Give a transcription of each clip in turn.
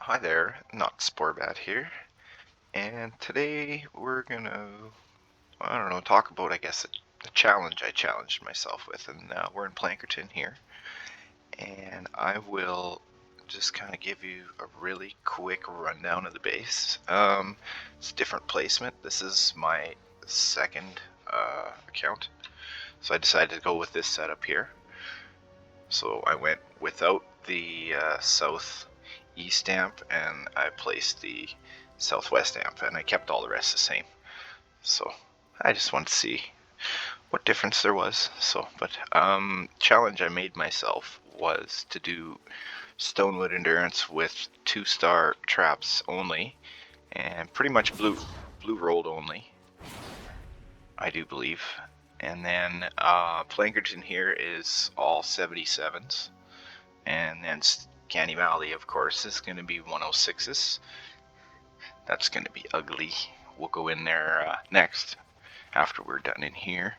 Hi there, not Sporbat here, and today we're gonna, I don't know, talk about, I guess, a challenge I challenged myself with, and we're in Plankerton here, and I will just kind of give you a really quick rundown of the base. It's different placement. This is my second account, so I decided to go with this setup here. So I went without the south east amp, and I placed the southwest amp, and I kept all the rest the same. So I just want to see what difference there was. But challenge I made myself was to do Stonewood endurance with 2-star traps only, and pretty much blue rolled only, I do believe. And then Plankerton here is all 77s, and then Canny Valley, of course, is going to be 106s. That's going to be ugly. We'll go in there next after we're done in here.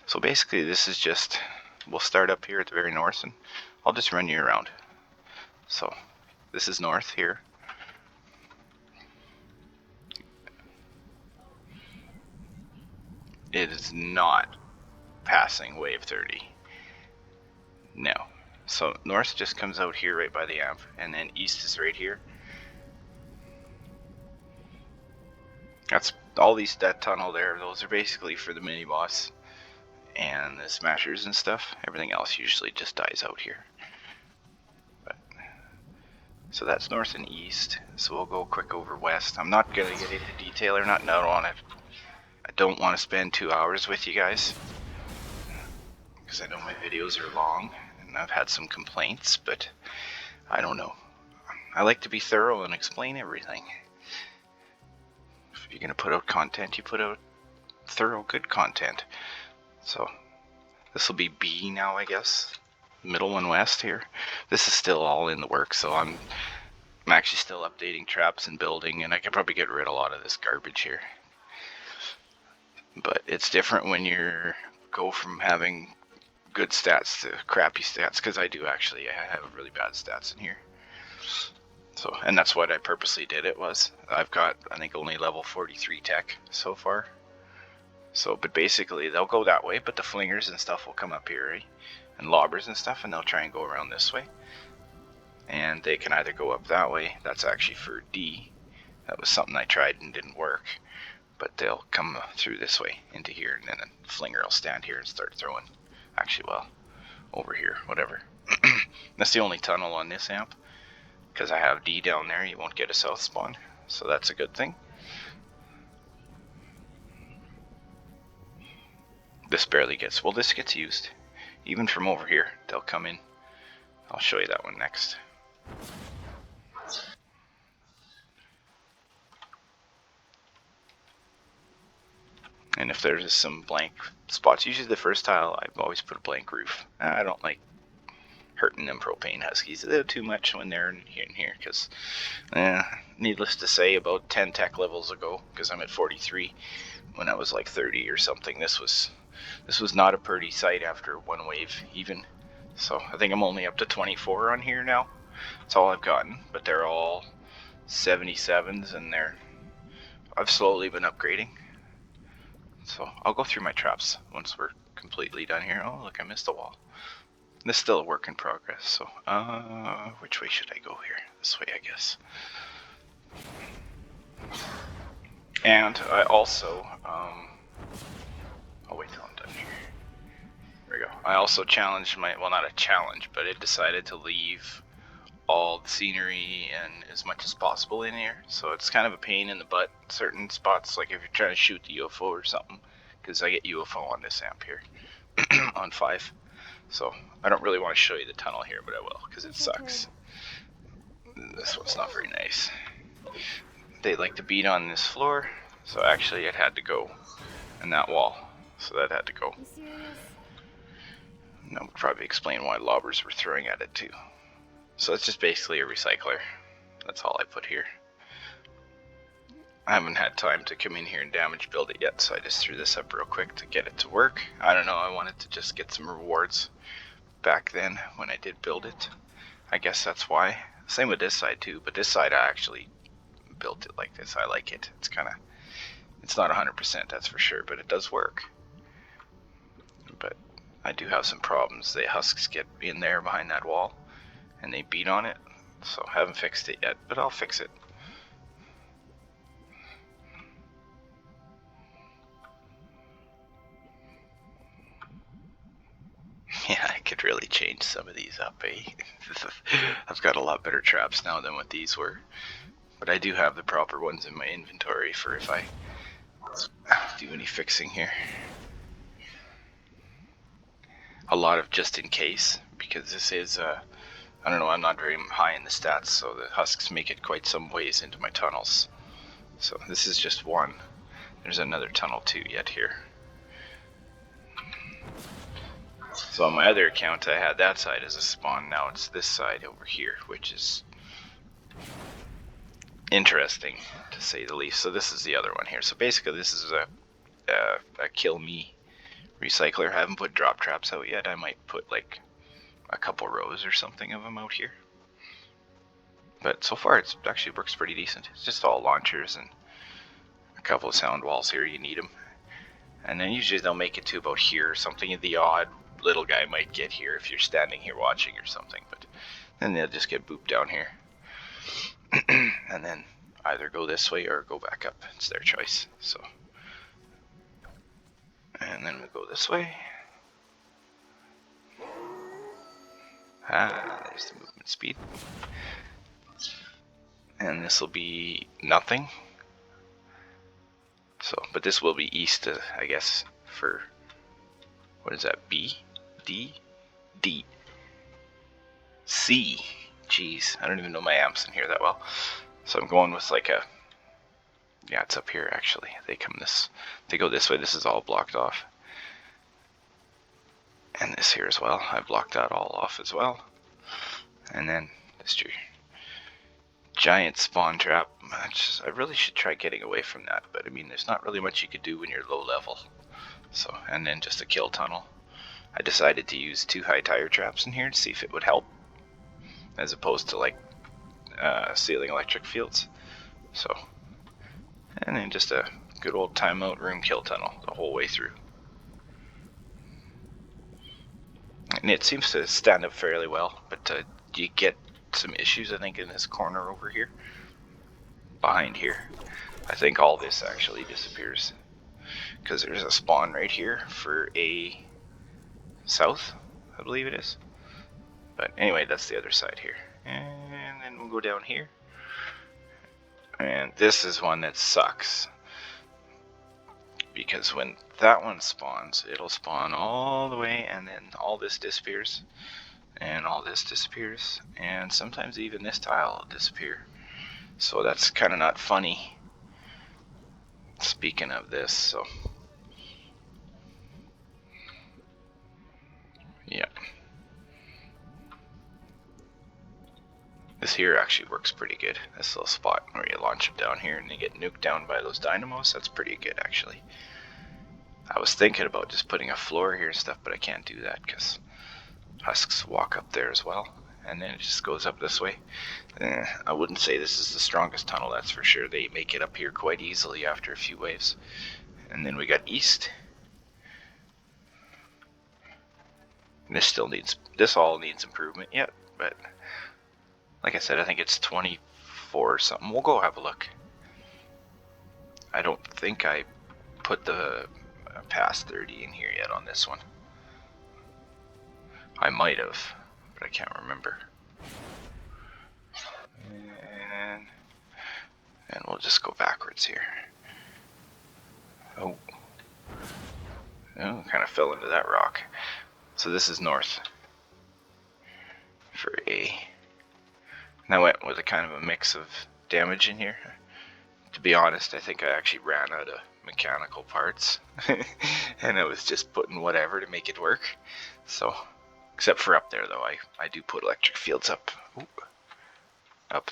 So basically this is just, we'll start up here at the very north, and I'll just run you around. So this is north here. It is not passing wave 30. No. So north just comes out here right by the amp, and then east is right here. That's all that tunnel there. Those are basically for the mini boss and the smashers and stuff. Everything else usually just dies out here. So that's north and east. So we'll go quick over west. I'm not gonna get into detail or not on it. I don't want to spend 2 hours with you guys, because I know my videos are long and I've had some complaints, but I don't know. I like to be thorough and explain everything. If you're gonna put out content, you put out thorough, good content. So this will be B now, I guess. Middle one west here. This is still all in the works, so I'm actually still updating traps and building, and I can probably get rid of a lot of this garbage here. But it's different when you go from having good stats to crappy stats, because I have really bad stats in here. So, and that's what I purposely did. I've got, I think, only level 43 tech so far. So, but basically they'll go that way, but the flingers and stuff will come up here, right? And lobbers and stuff, and they'll try and go around this way. And they can either go up that way. That's actually for D. That was something I tried and didn't work. But they'll come through this way into here, and then a flinger will stand here and start throwing. Actually, well, over here, whatever. That's the only tunnel on this amp, because I have D down there. You won't get a south spawn, so that's a good thing. This barely gets, well, this gets used. Even from over here, they'll come in. I'll show you that one next. And if there's some blank spots, usually the first tile, I've always put a blank roof. I don't like hurting them propane huskies. They're too much when they're in here, because needless to say, about 10 tech levels ago, because I'm at 43, when I was like 30 or something, this was not a pretty sight after one wave even. So I think I'm only up to 24 on here now. That's all I've gotten, but they're all 77s, and I've slowly been upgrading. So I'll go through my traps once we're completely done here. Oh, look, I missed a wall. This is still a work in progress, so which way should I go here? This way, I guess. And I also, I'll wait till I'm done here. There we go. I also challenged well, not a challenge, but it decided to leave all the scenery and as much as possible in here. So it's kind of a pain in the butt certain spots, like if you're trying to shoot the UFO or something, because I get UFO on this amp here on 5. So I don't really want to show you the tunnel here, but I will, because it sucks. This one's not very nice. They like to beat on this floor, so actually it had to go in that wall. So that had to go. And that would probably explain why lobbers were throwing at it too. So it's just basically a recycler. That's all I put here. I haven't had time to come in here and damage build it yet, so I just threw this up real quick to get it to work. I don't know, I wanted to just get some rewards back then when I did build it. I guess that's why. Same with this side too, but this side I actually built it like this. I like it. It's kind of, it's not 100%, that's for sure, but it does work. But I do have some problems. The husks get in there behind that wall and they beat on it, so I haven't fixed it yet, but I'll fix it. Yeah, I could really change some of these up, eh? I've got a lot better traps now than what these were. But I do have the proper ones in my inventory for if I do any fixing here. A lot of just in case, because this is, I don't know, I'm not very high in the stats, so the husks make it quite some ways into my tunnels. So this is just one. There's another tunnel too yet here. So on my other account I had that side as a spawn, now it's this side over here, which is interesting to say the least. So this is the other one here. So basically this is a kill me recycler. I haven't put drop traps out yet. I might put like a couple rows or something of them out here. But so far it actually works pretty decent. It's just all launchers and a couple of sound walls here, you need them. And then usually they'll make it to about here or something. The odd little guy might get here if you're standing here watching or something, but then they'll just get booped down here. And then either go this way or go back up. It's their choice. So, and then we'll go this way. There's the movement speed. And this will be nothing. So, but this will be east, I guess, for, what is that, B? D? D. C. Jeez, I don't even know my amps in here that well. So I'm going with like a, yeah, it's up here actually. They go this way. This is all blocked off. And this here as well. I blocked that all off as well. And then this giant spawn trap. I really should try getting away from that, but I mean, there's not really much you could do when you're low level. So, and then just a kill tunnel. I decided to use 2 high tire traps in here to see if it would help, as opposed to like sealing electric fields. So, and then just a good old timeout room kill tunnel the whole way through. And it seems to stand up fairly well, but you get some issues, I think, in this corner over here. Behind here. I think all this actually disappears, because there's a spawn right here for a south, I believe it is. But anyway, that's the other side here. And then we'll go down here. And this is one that sucks, because when that one spawns, it'll spawn all the way, and then all this disappears, and all this disappears, and sometimes even this tile will disappear. So that's kind of not funny. Speaking of this, so yeah, this here actually works pretty good. This little spot where you launch them down here and they get nuked down by those dynamos, that's pretty good actually. I was thinking about just putting a floor here and stuff, but I can't do that because husks walk up there as well, and then it just goes up this way. I wouldn't say this is the strongest tunnel, that's for sure. They make it up here quite easily after a few waves. And then we got east. And this all needs improvement yet, but like I said, I think it's 24 or something. We'll go have a look. I don't think I put the past 30 in here yet on this one. I might have, but I can't remember. And we'll just go backwards here. Oh, kind of fell into that rock. So this is north for A. And I went with a kind of a mix of damage in here. To be honest, I think I actually ran out of mechanical parts and I was just putting whatever to make it work. So, except for up there though, I do put electric fields up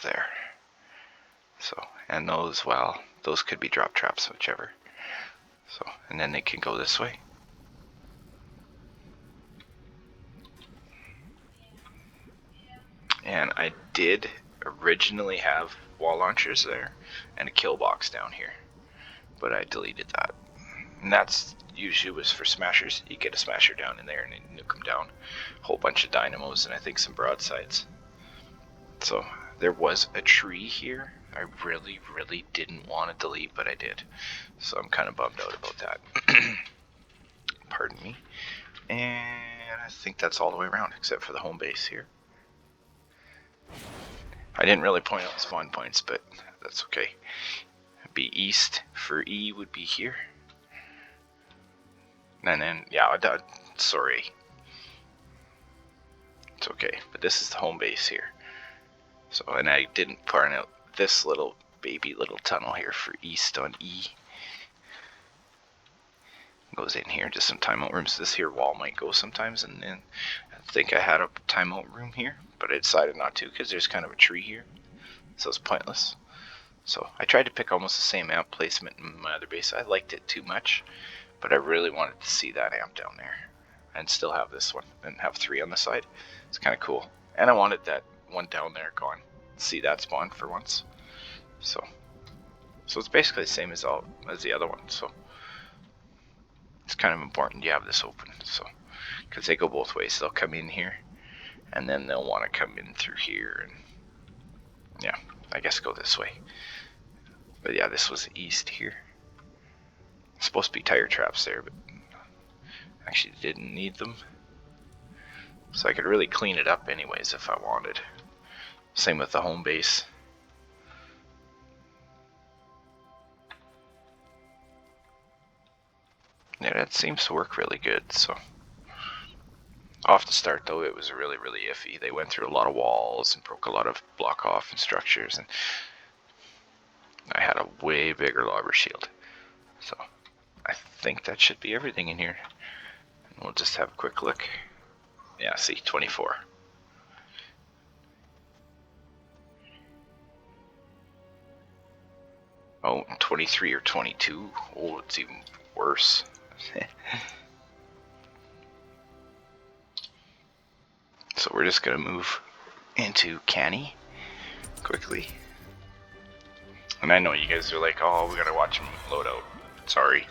there. So, and those, well, those could be drop traps, whichever. So, and then they can go this way. And I did originally have wall launchers there and a kill box down here, but I deleted that. And that's usually was for smashers. You get a smasher down in there and you nuke them down. A whole bunch of dynamos and I think some broadsides. So there was a tree here. I really didn't want to delete, but I did. So I'm kind of bummed out about that. Pardon me. And I think that's all the way around, except for the home base here. I didn't really point out spawn points, but that's okay. It'd be east for E would be here. And then, yeah, sorry. It's okay, but this is the home base here. So, and I didn't point out this little baby little tunnel here for east on E. Goes in here, just some timeout rooms. This here wall might go sometimes, and then I think I had a timeout room here, but I decided not to because there's kind of a tree here, so it's pointless. So I tried to pick almost the same amp placement in my other base. I liked it too much, but I really wanted to see that amp down there and still have this one and have 3 on the side. It's kind of cool, and I wanted that one down there gone. See that spawn for once. So it's basically the same as the other one. So it's kind of important you have this open, so because they go both ways. They'll come in here, and then they'll want to come in through here, and yeah, I guess go this way. But yeah, this was east here. It's supposed to be tire traps there, but actually didn't need them. So I could really clean it up anyways if I wanted. Same with the home base. Yeah, that seems to work really good. So off the start though, it was really iffy. They went through a lot of walls and broke a lot of block off and structures, and I had a way bigger lobber shield. So I think that should be everything in here. And we'll just have a quick look. Yeah, see, 24. Oh, 23 or 22. Oh, it's even worse. So we're just gonna move into Canny quickly. And I know you guys are like, oh, we gotta watch him load out. Sorry.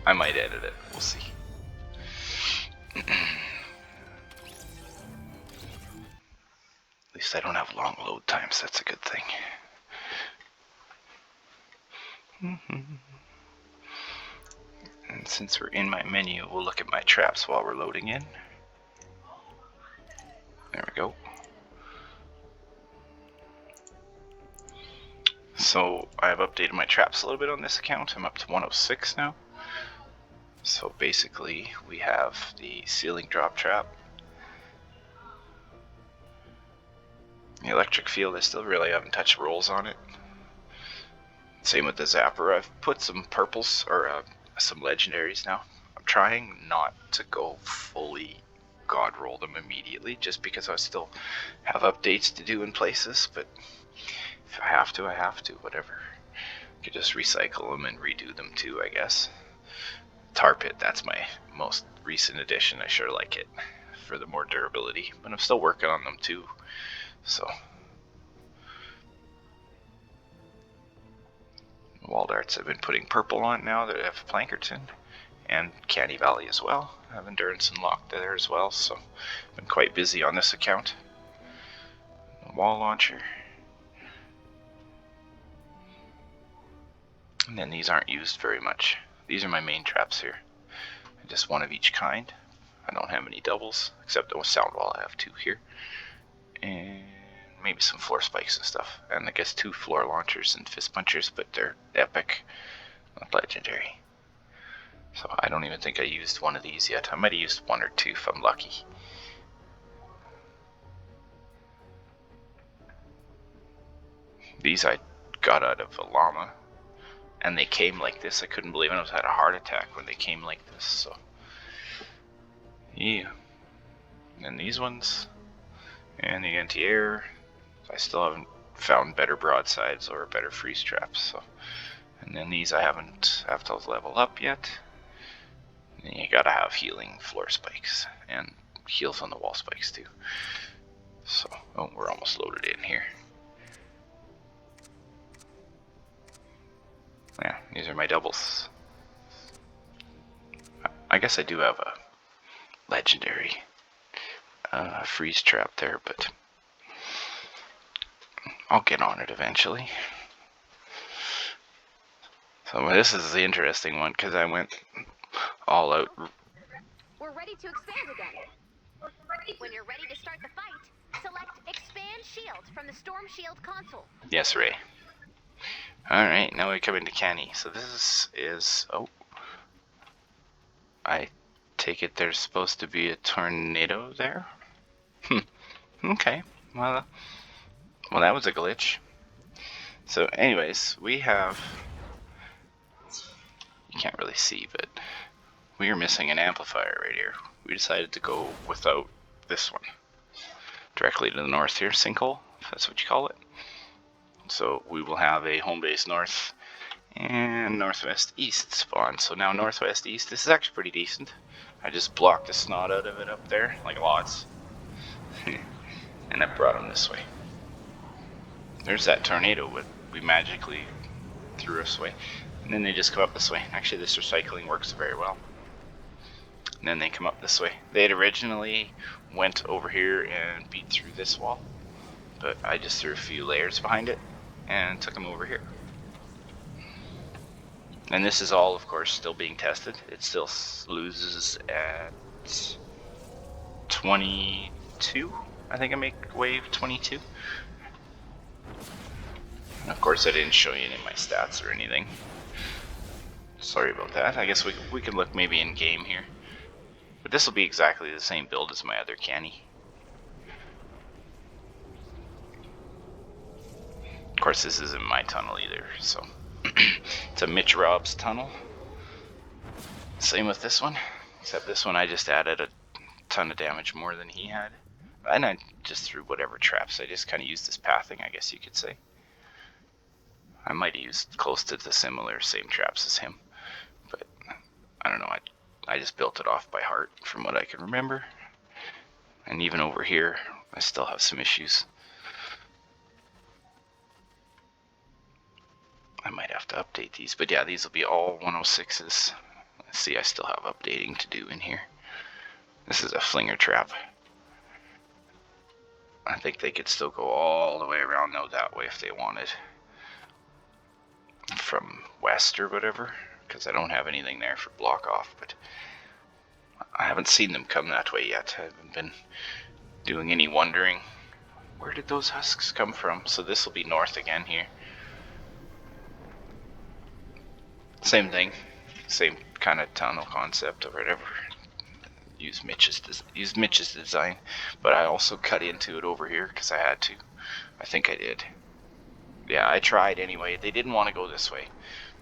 I might edit it, we'll see. At least I don't have long load times, that's a good thing. And since we're in my menu, we'll look at my traps while we're loading in. There we go. So I have updated my traps a little bit on this account. I'm up to 106 now. So basically we have the ceiling drop trap, the electric field. I still really haven't touched rolls on it. Same with the zapper. I've put some purples or some legendaries now. I'm trying not to go fully god roll them immediately, just because I still have updates to do in places, but if I have to, I have to, whatever. I could just recycle them and redo them too, I guess. Tar pit, that's my most recent addition. I sure like it for the more durability, but I'm still working on them too. So wall darts I've been putting purple on now that I have Plankerton, and Canny Valley as well. I have endurance unlocked there as well, so I've been quite busy on this account. Wall launcher. And then these aren't used very much. These are my main traps here. Just one of each kind. I don't have any doubles, except the sound wall. I have 2 here. And maybe some floor spikes and stuff. And I guess 2 floor launchers and fist punchers, but they're epic, not legendary. So I don't even think I used one of these yet. I might have used 1 or 2 if I'm lucky. These I got out of a llama, and they came like this. I couldn't believe it. I was had a heart attack when they came like this. So yeah. And these ones, and the anti-air. I still haven't found better broadsides or better freeze traps. So, and then these I haven't have to level up yet. And you gotta have healing floor spikes and heals on the wall spikes too. So, oh, we're almost loaded in here. Yeah, these are my doubles. I guess I do have a legendary freeze trap there, but I'll get on it eventually. So this is the interesting one because I went all out. We're ready to expand again. When you're ready to start the fight, select Expand Shield from the Storm Shield console. Yes, Ray. Alright, now we come into Canny. So this is... Oh. I take it there's supposed to be a tornado there? Okay. Well, that was a glitch. So anyways, we have... You can't really see, but we are missing an amplifier right here. We decided to go without this one. Directly to the north here, sinkhole, if that's what you call it. So we will have a Homebase north and northwest east spawn. So now northwest east, this is actually pretty decent. I just blocked the snot out of it up there, like lots. And that brought them this way. There's that tornado we magically threw us away. And then they just come up this way. Actually, this recycling works very well. And then they come up this way. They had originally went over here and beat through this wall, but I just threw a few layers behind it and took them over here. And this is all, of course, still being tested. It still loses at 22. I think I make wave 22. And of course, I didn't show you any of my stats or anything. Sorry about that. I guess we can look maybe in game here. But this will be exactly the same build as my other Canny. Of course, this isn't my tunnel either, so it's a Mitch Rob's tunnel. Same with this one, except this one I just added a ton of damage more than he had. And I just threw whatever traps. I just kind of used this pathing, I guess you could say. I might have used close to the same traps as him, but I don't know. I just built it off by heart from what I can remember. And even over here, I still have some issues. I might have to update these, but yeah, these will be all 106s. Let's see, I still have updating to do in here. This is a flinger trap. I think they could still go all the way around though that way if they wanted. From west or whatever, because I don't have anything there for block off, but I haven't seen them come that way yet. I haven't been doing any wondering. Where did those husks come from? So this will be north again here. Same thing, same kind of tunnel concept or whatever. Use Mitch's design, but I also cut into it over here because I had to. I think I did. Yeah, I tried anyway. They didn't want to go this way,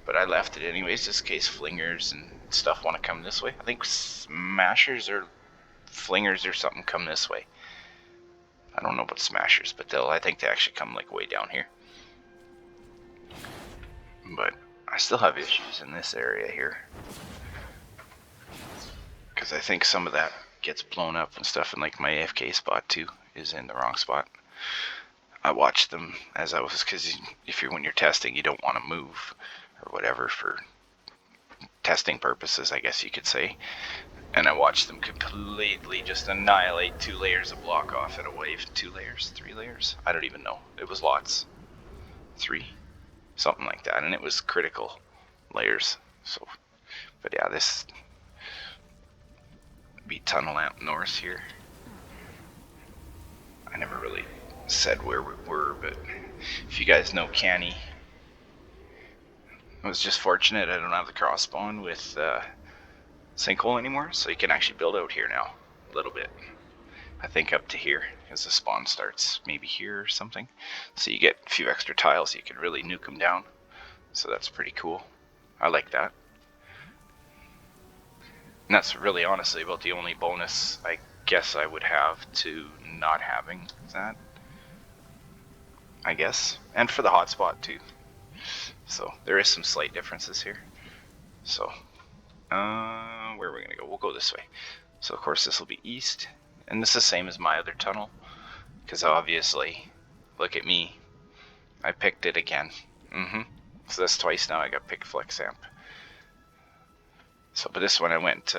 but I left it anyways just in case flingers and stuff want to come this way. I think smashers or flingers or something come this way. I don't know about smashers, but I think they actually come like way down here. But I still have issues in this area here, because I think some of that gets blown up and stuff, and like my AFK spot too is in the wrong spot. I watched them as I was, because when you're testing, you don't want to move or whatever for testing purposes, I guess you could say. And I watched them completely just annihilate 2 layers of block off in a wave. 2 layers, 3 layers? I don't even know. It was lots. 3, something like that, and it was critical layers. So, but yeah, this be tunnel out north here. I never really said where we were, but if you guys know Canny, I was just fortunate I don't have the cross spawn with sinkhole anymore, so you can actually build out here now a little bit. I think up to here, because the spawn starts maybe here or something, so you get a few extra tiles. You can really nuke them down, so that's pretty cool. I like that. And that's really honestly about the only bonus I guess I would have to not having that, I guess, and for the hotspot too. So there is some slight differences here. So Where are we gonna go? We'll go this way. So of course this will be east, and this is the same as my other tunnel, because obviously, look at me, I picked it again. So that's twice now I got picked flex amp. So, but this one I went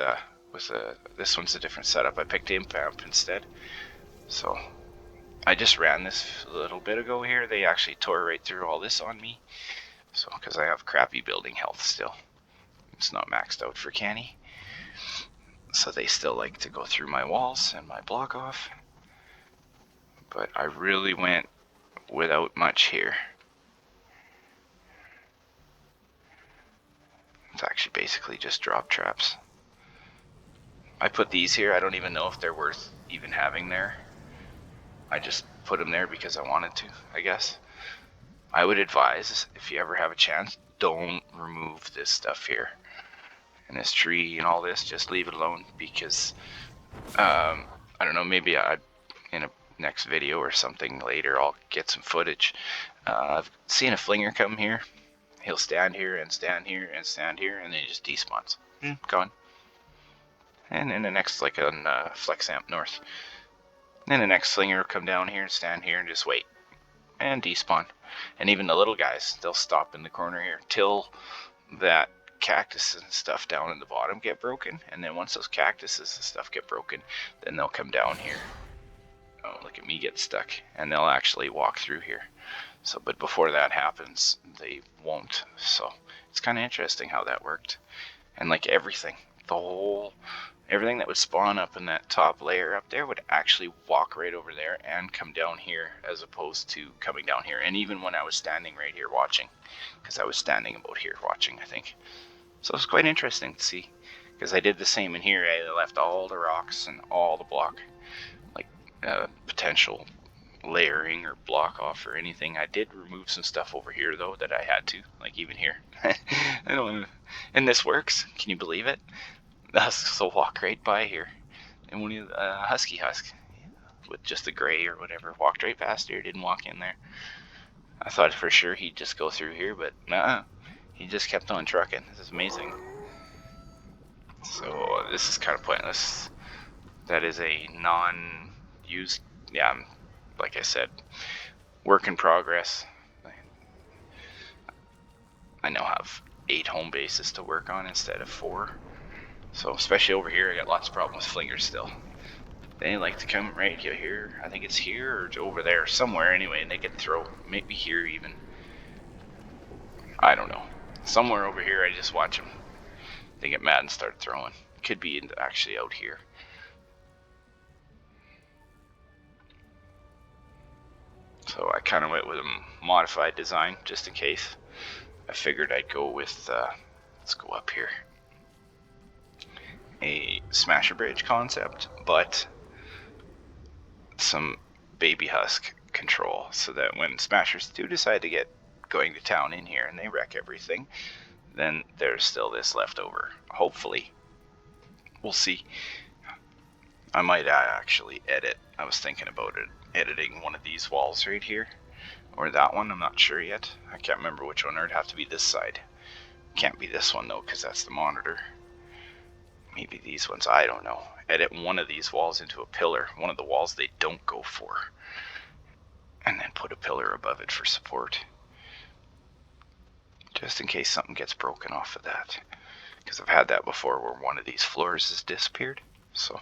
with this one's a different setup. I picked imp amp instead. So I just ran this a little bit ago here. They actually tore right through all this on me. So, because I have crappy building health still. It's not maxed out for Canny. So they still like to go through my walls and my block off. But I really went without much here. It's actually basically just drop traps. I put these here. I don't even know if they're worth even having there. I just put them there because I wanted to, I guess. I would advise, if you ever have a chance, don't remove this stuff here. And this tree and all this, just leave it alone, because, I don't know, maybe in a next video or something later, I'll get some footage. I've seen a flinger come here. He'll stand here and stand here and stand here, and then he just despawns. Gone. And then the next, like on Flex Amp North. Then the next slinger will come down here and stand here and just wait. And despawn. And even the little guys, they'll stop in the corner here till that cactus and stuff down in the bottom get broken. And then once those cactuses and stuff get broken, then they'll come down here. Oh, look at me get stuck. And they'll actually walk through here. So, but before that happens, they won't. So it's kind of interesting how that worked. And like everything, everything that would spawn up in that top layer up there would actually walk right over there and come down here, as opposed to coming down here. And even when I was standing right here watching, because I was standing about here watching, I think. So it's quite interesting to see, because I did the same in here. I left all the rocks and all the block, like potential layering or block off or anything. I did remove some stuff over here though that I had to, like even here. I don't, and this works. Can you believe it? The husks will walk right by here, and when you husky husk with just the gray or whatever walked right past here, didn't walk in there. I thought for sure he'd just go through here, but nah, he just kept on trucking. This is amazing. So this is kind of pointless. That is a non-used, yeah, like I said, work in progress. I now have 8 home bases to work on instead of 4. So especially over here, I got lots of problems with flingers still. They like to come right here. I think it's here or over there somewhere anyway, and they can throw. Maybe here even. I don't know. Somewhere over here, I just watch them. They get mad and start throwing. Could be actually out here. So I kind of went with a modified design just in case. I figured I'd go with, let's go up here, a smasher bridge concept, but some baby husk control, so that when smashers do decide to get going to town in here and they wreck everything, then there's still this left over. Hopefully. We'll see. I might actually edit. I was thinking about it, editing one of these walls right here, or that one. I'm not sure yet. I can't remember which one. It'd have to be this side. Can't be this one though, because that's the monitor. Maybe these ones. I don't know. Edit one of these walls into a pillar. One of the walls they don't go for, and then put a pillar above it for support, just in case something gets broken off of that. Because I've had that before, where one of these floors has disappeared. So,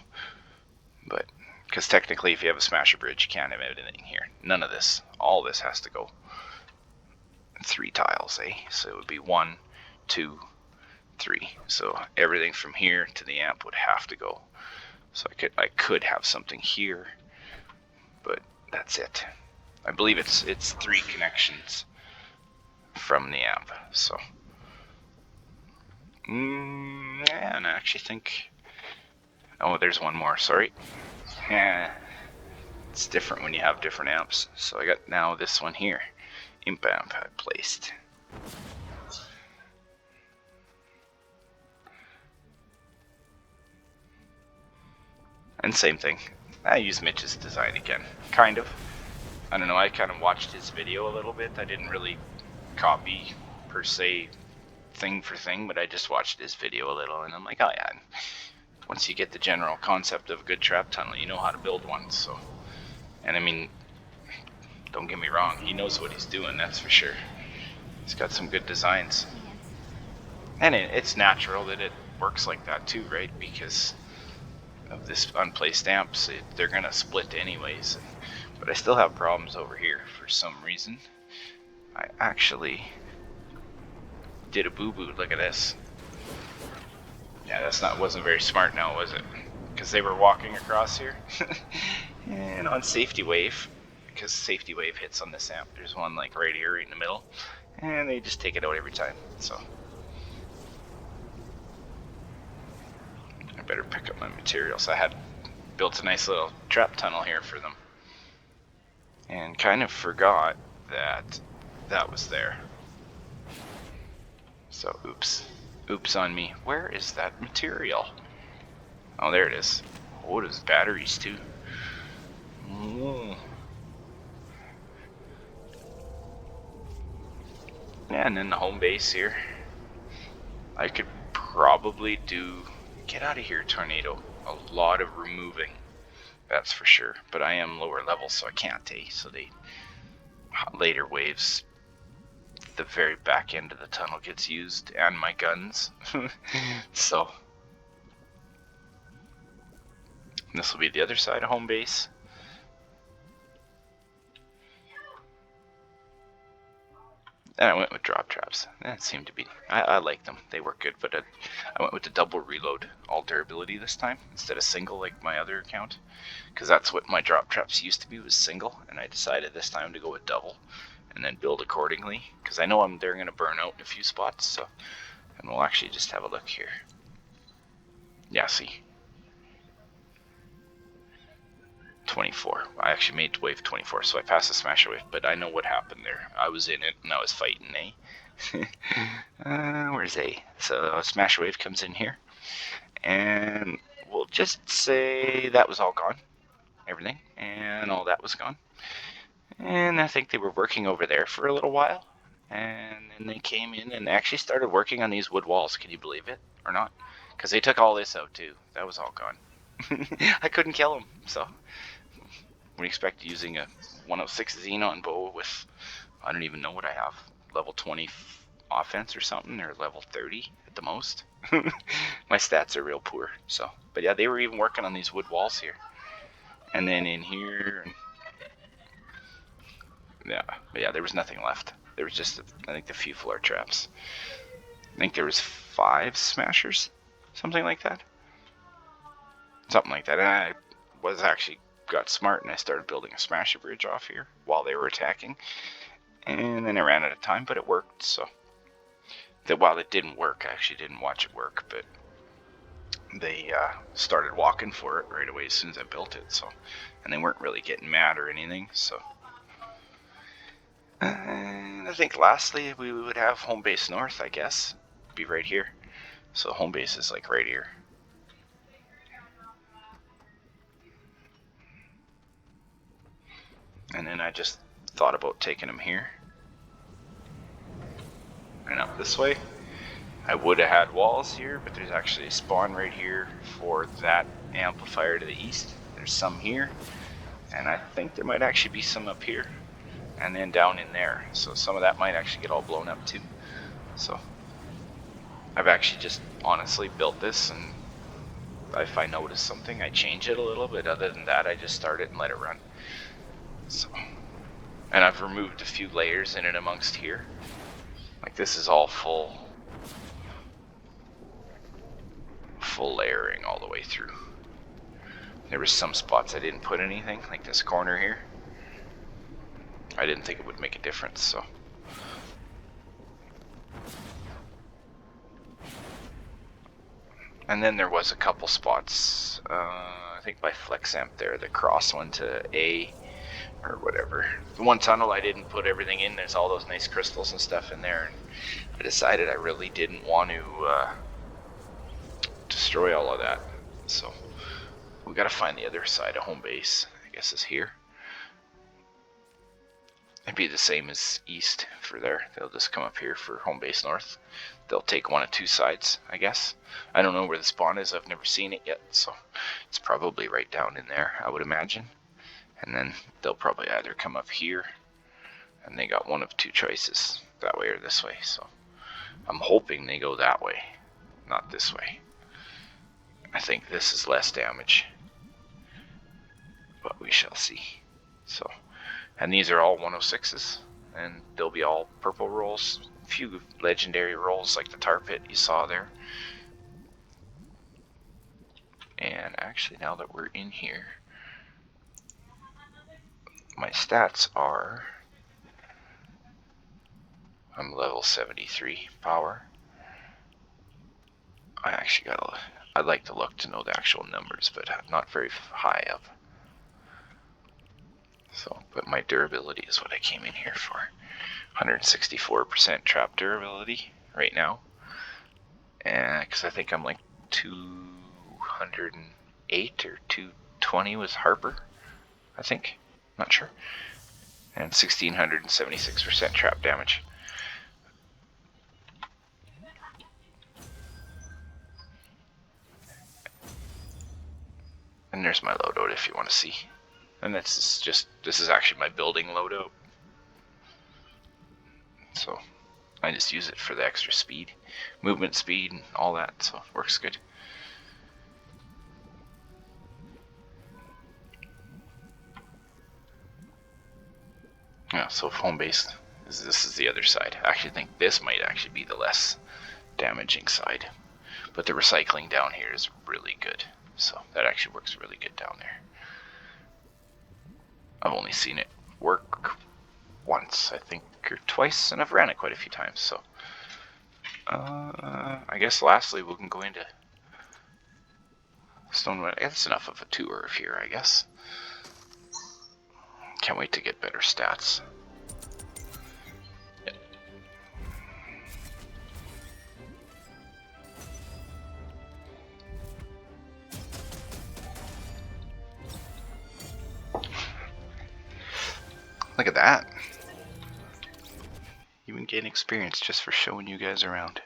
but because technically, if you have a smasher bridge, you can't have anything here. None of this. All this has to go. 3 tiles, eh? So it would be 1, 2, 3. So everything from here to the amp would have to go. So I could have something here, but that's it. I believe it's 3 connections from the amp. So, yeah, and I actually think, oh, there's one more. Sorry. Yeah, it's different when you have different amps. So I got now this one here, imp amp I placed. And same thing. I use Mitch's design again, kind of. I don't know, I kind of watched his video a little bit. I didn't really copy, per se, thing for thing, but I just watched his video a little, and I'm like, oh yeah. Once you get the general concept of a good trap tunnel, you know how to build one. So, and I mean, don't get me wrong, he knows what he's doing, that's for sure. He's got some good designs. And it's natural that it works like that too, right? Because of this unplaced amps, they're going to split anyways. But I still have problems over here for some reason. I actually did a boo-boo. Look at this. Yeah, wasn't very smart now, was it? Because they were walking across here. And on safety wave, because safety wave hits on this amp, there's one like right here in the middle, and they just take it out every time. So I better pick up my materials. I had built a nice little trap tunnel here for them, and kind of forgot that that was there. So oops on me. Where is that material? Oh, there it is. Oh, there's batteries too. Yeah, and then the home base here. I could probably get out of here, Tornado. A lot of removing, that's for sure. But I am lower level, so I can't take. So later waves, the very back end of the tunnel gets used, and my guns. So this will be the other side of home base. And I went with drop traps. That seemed to be, I like them. They work good, but I went with the double reload, all durability this time, instead of single like my other account. Because that's what my drop traps used to be, was single. And I decided this time to go with double, and then build accordingly. Because I know they're going to burn out in a few spots. So, and we'll actually just have a look here. Yeah, see. 24. I actually made wave 24, so I passed the smasher wave, but I know what happened there. I was in it, and I was fighting A. Where's A? So smasher wave comes in here, and we'll just say that was all gone. Everything, and all that was gone. And I think they were working over there for a little while, and then they came in and actually started working on these wood walls. Can you believe it, or not? Because they took all this out, too. That was all gone. I couldn't kill them, so we expect using a 106 Xenon bow with, I don't even know what I have, level 20 offense or something, or level 30 at the most. My stats are real poor. So, but yeah, they were even working on these wood walls here, and then in here, yeah, there was nothing left. There was just, I think, the few floor traps. I think there was 5 smashers, something like that. Something like that. And I was actually got smart, and I started building a smasher bridge off here while they were attacking, and then I ran out of time, but it worked. So that while it didn't work, I actually didn't watch it work, but they started walking for it right away as soon as I built it. So, and they weren't really getting mad or anything. So, and I think lastly we would have home base north, I guess, be right here. So home base is like right here. And then I just thought about taking them here and up this way. I would have had walls here, but there's actually a spawn right here for that amplifier to the east. There's some here, and I think there might actually be some up here, and then down in there. So some of that might actually get all blown up too. So I've actually just honestly built this, and if I notice something, I change it a little bit. Other than that, I just start it and let it run. So, and I've removed a few layers in and amongst here. Like this is all full layering all the way through. There was some spots I didn't put anything, like this corner here. I didn't think it would make a difference, so. And then there was a couple spots, I think by Flex Amp there, the cross one to A, or whatever. The one tunnel I didn't put everything in. There's all those nice crystals and stuff in there, and I decided I really didn't want to destroy all of that. So we gotta find the other side of home base. I guess is here. It'd be the same as east for there. They'll just come up here for home base north. They'll take one of two sides, I guess. I don't know where the spawn is. I've never seen it yet, so it's probably right down in there, I would imagine. And then they'll probably either come up here, and they got one of two choices, that way or this way. So I'm hoping they go that way, not this way. I think this is less damage, but we shall see. So, and these are all 106s, and they'll be all purple rolls. A few legendary rolls like the tar pit you saw there. And actually, now that we're in here, my stats are, I'm level 73 power. I actually I'd like to look to know the actual numbers, but not very high up. So, but my durability is what I came in here for. 164% trap durability right now. And because I think I'm like 208 or 220 with Harper, I think. Not sure. And 1676% trap damage. And there's my loadout if you want to see. And this is actually my building loadout. So I just use it for the extra speed, movement speed and all that, so it works good. Yeah, so home base, this is the other side. I actually think this might actually be the less damaging side. But the recycling down here is really good. So that actually works really good down there. I've only seen it work once, I think, or twice, and I've ran it quite a few times. So I guess lastly we can go into Stonewood. That's enough of a tour of here, I guess. Can't wait to get better stats. Yep. Look at that. Even gain experience just for showing you guys around.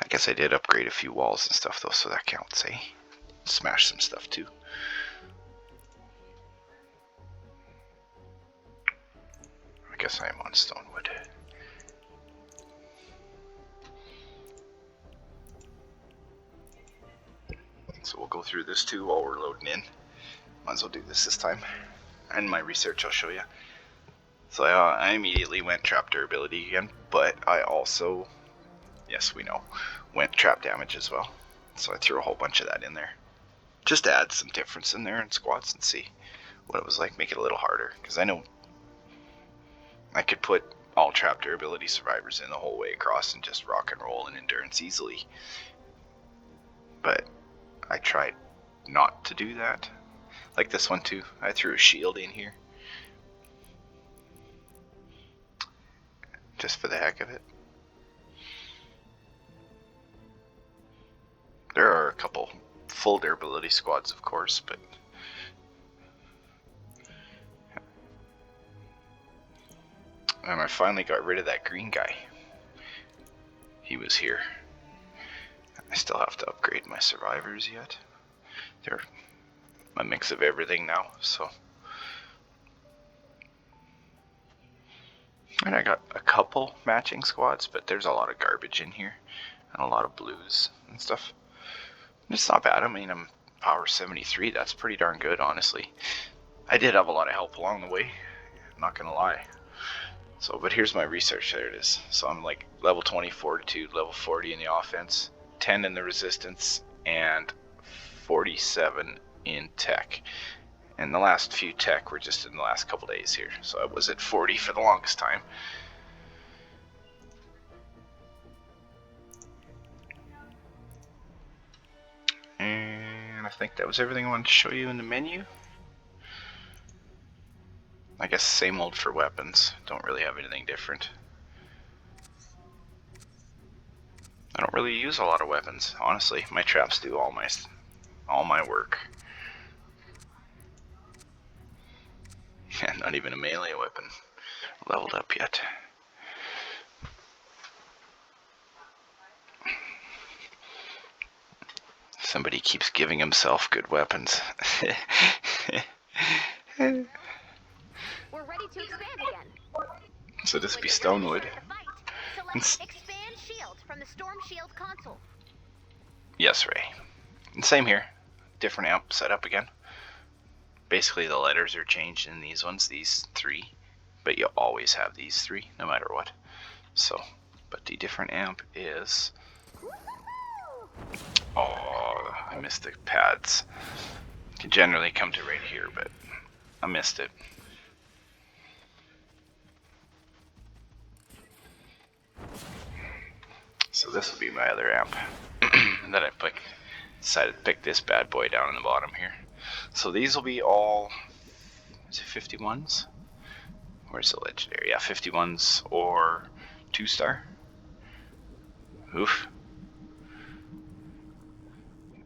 I guess I did upgrade a few walls and stuff though, so that counts, eh? Smash some stuff too. I guess I am on Stonewood. So we'll go through this too while we're loading in. Might as well do this time. And my research I'll show you. So I immediately went trap durability again, but I also, yes we know, went trap damage as well. So I threw a whole bunch of that in there. Just to add some difference in there in squads and see what it was like, make it a little harder. Because I know I could put all trap durability survivors in the whole way across and just rock and roll and endurance easily. But I tried not to do that. Like this one too, I threw a shield in here. Just for the heck of it. There are a couple full durability squads, of course, but and I finally got rid of that green guy. He was here. I still have to upgrade my survivors yet. They're a mix of everything now, so. And I got a couple matching squads, but there's a lot of garbage in here and a lot of blues and stuff. It's not bad. I mean, I'm power 73. That's pretty darn good, honestly. I did have a lot of help along the way, I'm not gonna lie. So, but here's my research. There it is. So I'm like level 20 fortitude, level 40 in the offense, 10 in the resistance, and 47 in tech. And the last few tech were just in the last couple days here. So I was at 40 for the longest time. And I think that was everything I wanted to show you in the menu. I guess same old for weapons. Don't really have anything different. I don't really use a lot of weapons, honestly. My traps do all my work. Yeah, not even a melee weapon leveled up yet. Somebody keeps giving himself good weapons. We're ready to expand again. So this When be you're ready to Stonewood. start the fight, select Expand Shield from the Storm Shield console. Yes, Ray. And same here. Different amp setup again. Basically the letters are changed in these ones, these three. But you always have these three, no matter what. So, but the different amp is... Oh, I missed the pads. Can generally come to right here, but I missed it. So this will be my other amp. And then I decided to pick this bad boy down in the bottom here. So these will be all, is it 51s? Where's the legendary? Yeah, 51s or 2-star. Oof.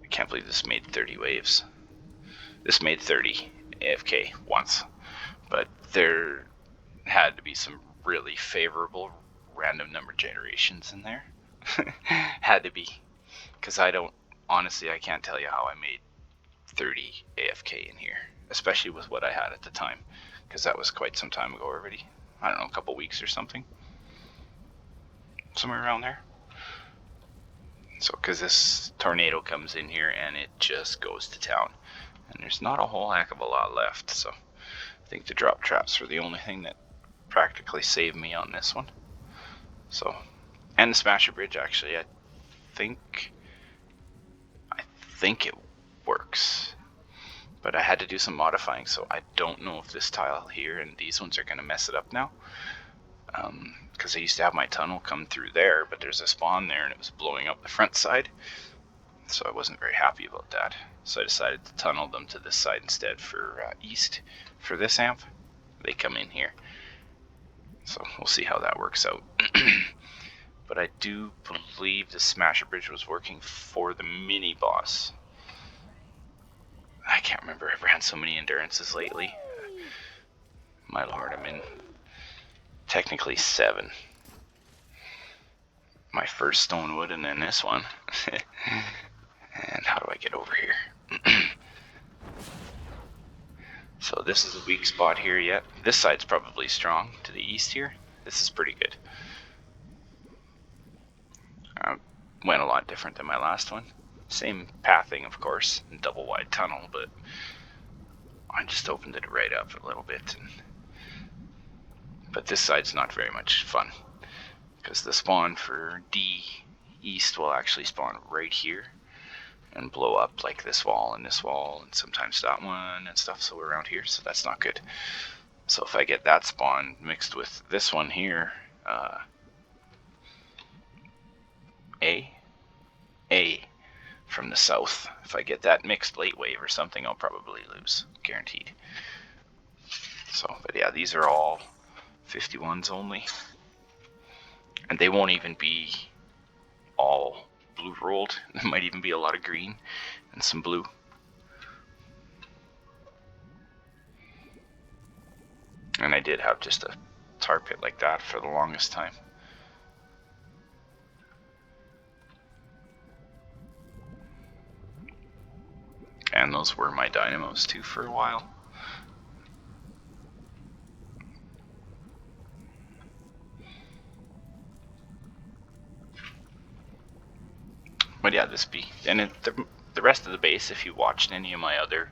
I can't believe this made 30 waves. This made 30 AFK once. But there had to be some really favorable random number generations in there. Had to be. Because honestly, I can't tell you how I made 30 AFK in here. Especially with what I had at the time. Because that was quite some time ago already. I don't know, a couple weeks or something. Somewhere around there. So, because this tornado comes in here and it just goes to town. And there's not a whole heck of a lot left. So, I think the drop traps were the only thing that practically saved me on this one. So, and the Smasher Bridge actually, I think it works. But I had to do some modifying, so I don't know if this tile here and these ones are going to mess it up now. Because I used to have my tunnel come through there, but there's a spawn there and it was blowing up the front side. So I wasn't very happy about that. So I decided to tunnel them to this side instead for east for this amp. They come in here. So we'll see how that works out. But I do believe the Smasher Bridge was working for the mini boss. I can't remember, I've ran so many endurances lately. My lord, I'm in technically 7. My first Stonewood and then this one. And how do I get over here? So this is a weak spot here yet. This side's probably strong to the east here. This is pretty good. Went a lot different than my last one. Same pathing, of course, and double wide tunnel, but I just opened it right up a little bit. But this side's not very much fun, because the spawn for D East will actually spawn right here and blow up like this wall and sometimes that one and stuff, so around here, so that's not good. So if I get that spawn mixed with this one here, A from the south. If I get that mixed late wave or something, I'll probably lose, guaranteed. So, but yeah, these are all 51s only. And they won't even be all blue rolled. There might even be a lot of green and some blue. And I did have just a tar pit like that for the longest time. And those were my dynamos too for a while. But yeah, the rest of the base, if you watched any of my other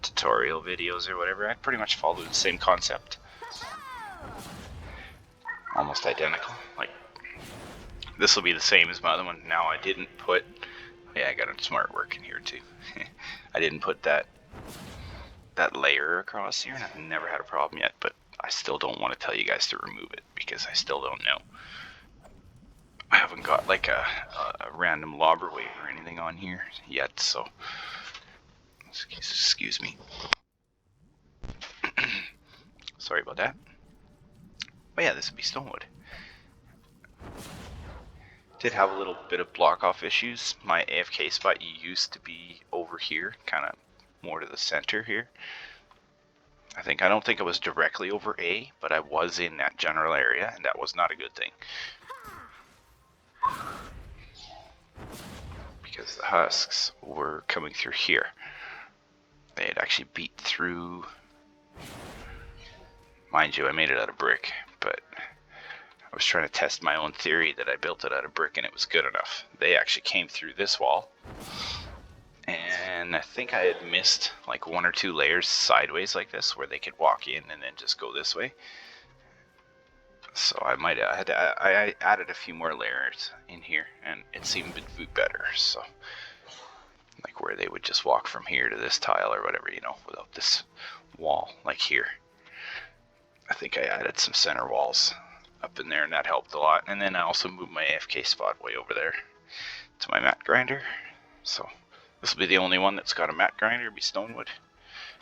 tutorial videos or whatever, I pretty much followed the same concept. Almost identical. Like, this will be the same as my other one. Now I didn't put, yeah, I got a smart work in here too. I didn't put that layer across here, and I've never had a problem yet, but I still don't want to tell you guys to remove it because I still don't know. I haven't got like a random lobber wave or anything on here yet, so excuse me. Sorry about that. But yeah, this would be Stonewood. Did have a little bit of block off issues. My AFK spot used to be over here, kind of more to the center here. I don't think I was directly over A, but I was in that general area, and that was not a good thing. Because the husks were coming through here. They had actually beat through... Mind you, I made it out of brick, but I was trying to test my own theory that I built it out of brick and it was good enough. They actually came through this wall, and I think I had missed like 1 or 2 layers sideways like this where they could walk in and then just go this way. So I added a few more layers in here, and it seemed to be better. So, like where they would just walk from here to this tile or whatever, you know, without this wall, like here. I think I added some center walls up in there, and that helped a lot. And then I also moved my AFK spot way over there to my mat grinder. So this will be the only one that's got a mat grinder, be Stonewood.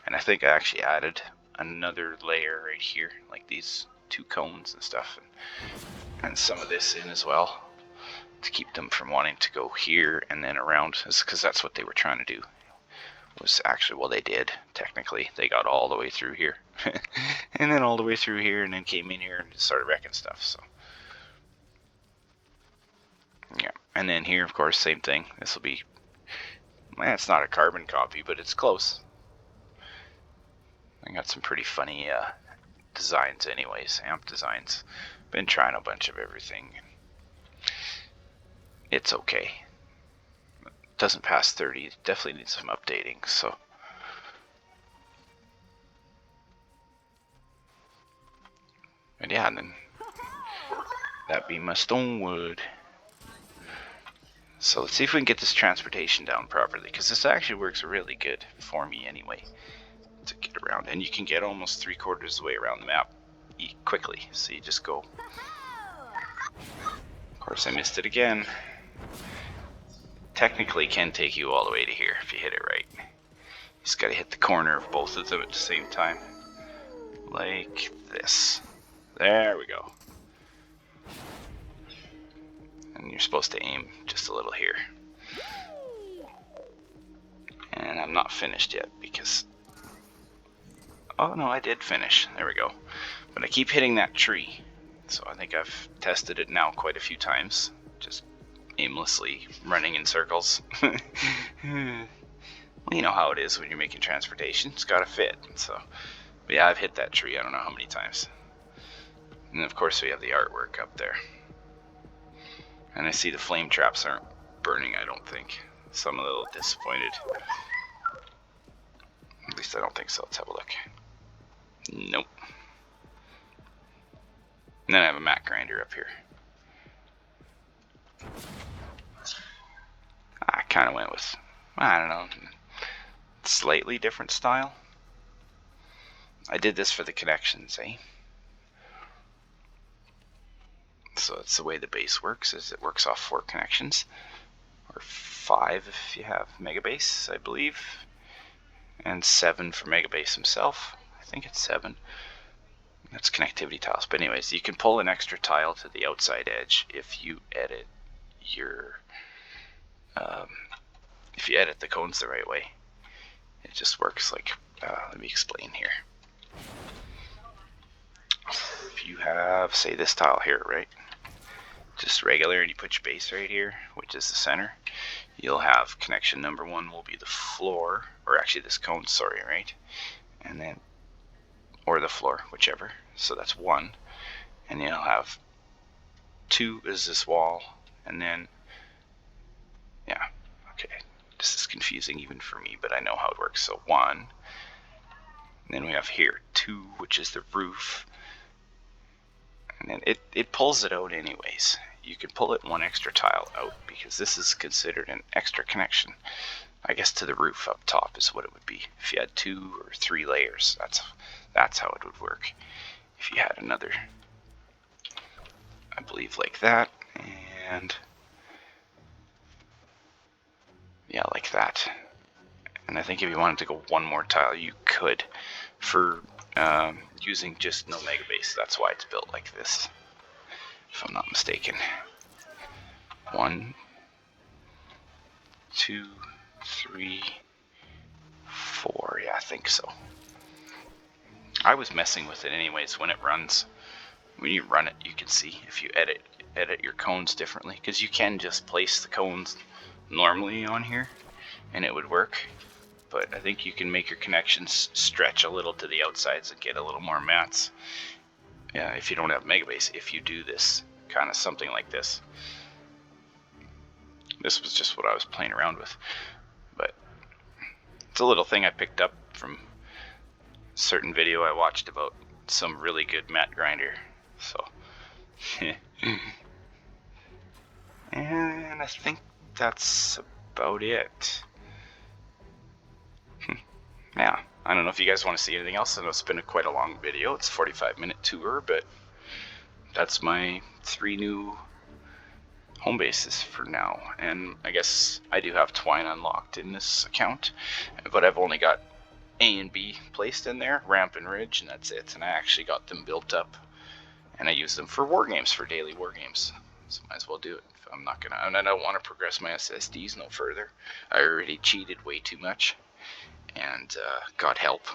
And I think I actually added another layer right here, like these 2 cones and stuff, and some of this in as well, to keep them from wanting to go here and then around, because that's what they were trying to do. Was actually, well, they did, technically. They got all the way through here, and then all the way through here, and then came in here and just started wrecking stuff, so. Yeah, and then here, of course, same thing. This will be, well, it's not a carbon copy, but it's close. I got some pretty funny designs anyways, amp designs. Been trying a bunch of everything. It's okay. Doesn't pass 30, definitely needs some updating, so. And yeah, and then that be my Stonewood. So let's see if we can get this transportation down properly, because this actually works really good for me anyway, to get around. And you can get almost 3/4 of the way around the map quickly, so you just go. Of course, I missed it again. Technically can take you all the way to here if you hit it right. You just gotta hit the corner of both of them at the same time. Like this. There we go. And you're supposed to aim just a little here. And I'm not finished yet because... Oh no, I did finish. There we go. But I keep hitting that tree. So I think I've tested it now quite a few times. Just aimlessly running in circles. Well, you know how it is when you're making transportation. It's gotta fit. So, but yeah, I've hit that tree I don't know how many times. And of course we have the artwork up there. And I see the flame traps aren't burning, I don't think. So I'm a little disappointed. At least I don't think so. Let's have a look. Nope. And then I have a mat grinder up here. I kind of went with, I don't know, slightly different style. I did this for the connections, eh? So that's the way the base works, is it works off 4 connections. Or 5 if you have Megabase, I believe. And 7 for Megabase himself. I think it's 7. That's connectivity tiles. But anyways, you can pull an extra tile to the outside edge if you edit your... if you edit the cones the right way. It just works like... let me explain here. If you have, say, this tile here, right? Just regular, and you put your base right here, which is the center. You'll have connection number 1 will be the floor, or actually this cone, sorry, right? And then, or the floor, whichever. So that's 1. And you'll have 2 is this wall, and then, yeah, okay. This is confusing even for me, but I know how it works. So 1, and then we have here 2, which is the roof. And then it pulls it out anyways. You can pull it 1 extra tile out because this is considered an extra connection. I guess to the roof up top is what it would be. If you had 2 or 3 layers, that's how it would work. If you had another, I believe like that, and yeah, like that. And I think if you wanted to go 1 more tile, you could for using just no Megabase. That's why it's built like this, if I'm not mistaken. 1, 2, 3, 4. Yeah, I think so. I was messing with it anyways when it runs. When you run it, you can see if you edit your cones differently, because you can just place the cones normally on here and it would work, but I think you can make your connections stretch a little to the outsides and get a little more mats. Yeah, if you don't have Megabase, if you do this kind of something like this. This was just what I was playing around with, but it's a little thing I picked up from a certain video I watched about some really good mat grinder. So and I think that's about it. Yeah, I don't know if you guys want to see anything else. I know it's been quite a long video. It's a 45-minute tour, but that's my 3 new home bases for now. And I guess I do have Twine unlocked in this account, but I've only got A and B placed in there, Ramp and Ridge, and that's it. And I actually got them built up, and I use them for war games, for daily war games. So might as well do it. I'm not gonna, and I don't want to progress my SSDs no further. I already cheated way too much, and God help,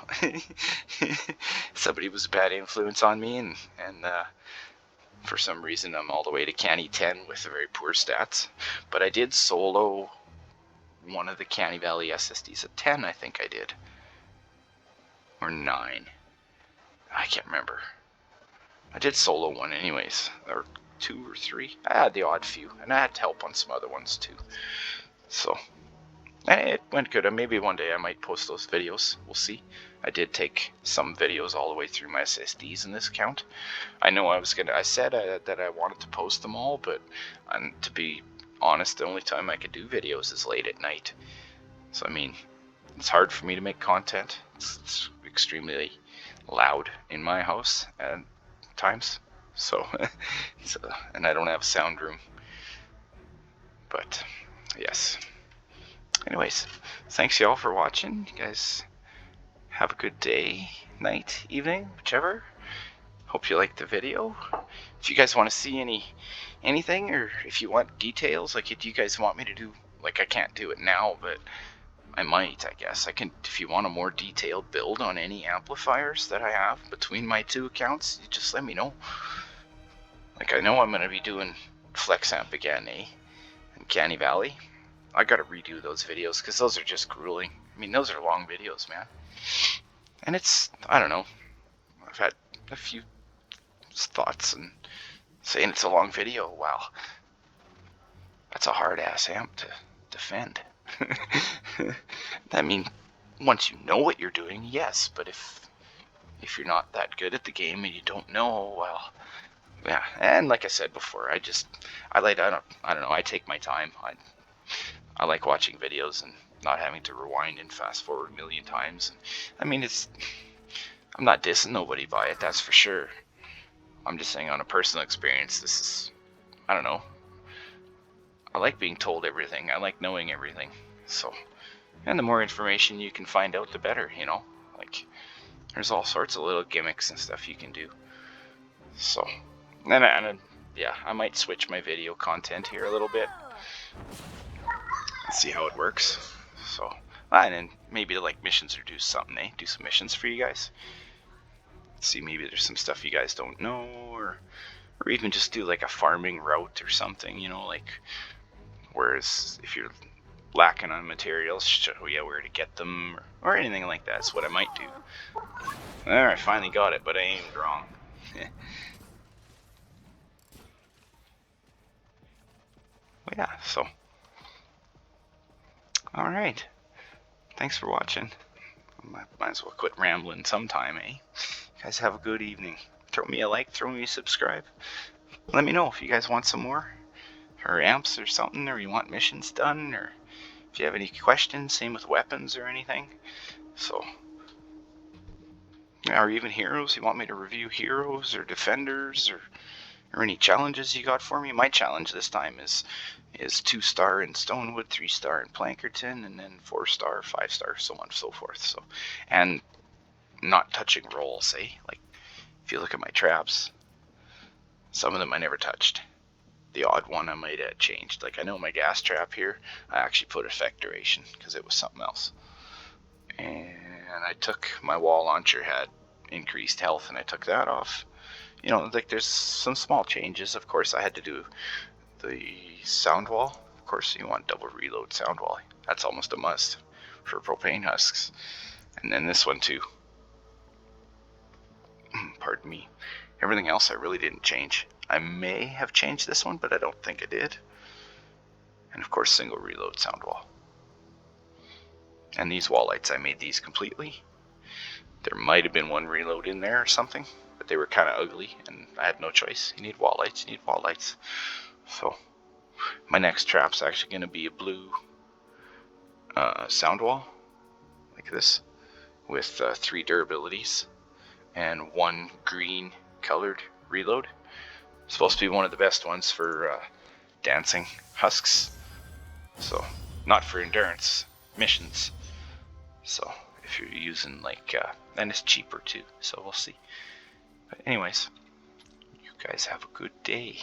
somebody was a bad influence on me, and for some reason I'm all the way to Canny 10 with very poor stats. But I did solo one of the Canny Valley SSDs at 10, I think I did, or 9. I can't remember. I did solo one anyways, or 2 or 3. I had the odd few, and I had help on some other ones too. So, and it went good. Maybe one day I might post those videos. We'll see. I did take some videos all the way through my SSDs in this account. I know I said that I wanted to post them all, but to be honest, the only time I can do videos is late at night. So, I mean, it's hard for me to make content. It's extremely loud in my house at times. So, and I don't have a sound room. But, yes. Anyways, thanks y'all for watching. You guys have a good day, night, evening, whichever. Hope you liked the video. If you guys want to see anything, or if you want details, like if you guys want me to do, like I can't do it now, but I might, I guess. I can, if you want a more detailed build on any amplifiers that I have between my 2 accounts, you just let me know. Like, I know I'm going to be doing Flex Amp again, in Canny Valley. I gotta redo those videos, because those are just grueling. I mean, those are long videos, man. And it's, I don't know, I've had a few thoughts, and saying it's a long video, wow, that's a hard-ass amp to defend. I mean, once you know what you're doing, yes, but if you're not that good at the game and you don't know, well, yeah. And like I said before, I don't know, I take my time. I like watching videos and not having to rewind and fast forward a million times. And, I mean, I'm not dissing nobody by it, that's for sure. I'm just saying on a personal experience, this is, I don't know. I like being told everything. I like knowing everything. So, and the more information you can find out, the better, you know. Like, there's all sorts of little gimmicks and stuff you can do. So, and yeah, I might switch my video content here a little bit. See how it works. So, and then maybe like missions or do something, do some missions for you guys. See, maybe there's some stuff you guys don't know, or even just do like a farming route or something, you know, like, whereas if you're lacking on materials, show you where to get them, or anything like that. That's what I might do. Alright, finally got it, but I aimed wrong. Well, yeah, so alright, thanks for watching. Might as well quit rambling sometime, eh? You guys have a good evening. Throw me a like, throw me a subscribe. Let me know if you guys want some more, or amps or something, or you want missions done, or if you have any questions, same with weapons or anything. So, yeah, or even heroes, you want me to review heroes or defenders, or any challenges you got for me. My challenge this time is 2-star in Stonewood, 3-star in Plankerton, and then 4-star, 5-star, so on and so forth. So, and not touching rolls, eh? Like, if you look at my traps, some of them I never touched. The odd one I might have changed. Like, I know my gas trap here, I actually put effect duration because it was something else. And I took my wall launcher, had increased health, and I took that off. You know, like there's some small changes. Of course, I had to do the sound wall. Of course, you want double reload sound wall. That's almost a must for propane husks. And then this one too. Pardon me. Everything else I really didn't change. I may have changed this one, but I don't think I did. And of course, single reload sound wall. And these wall lights, I made these completely. There might have been one reload in there or something, but they were kind of ugly, and I had no choice. You need wall lights, you need wall lights. So my next trap's actually going to be a blue sound wall, like this, with 3 durabilities and 1 green colored reload. It's supposed to be one of the best ones for dancing husks. So, not for endurance missions. So, if you're using like, and it's cheaper too, so we'll see. But anyways, you guys have a good day.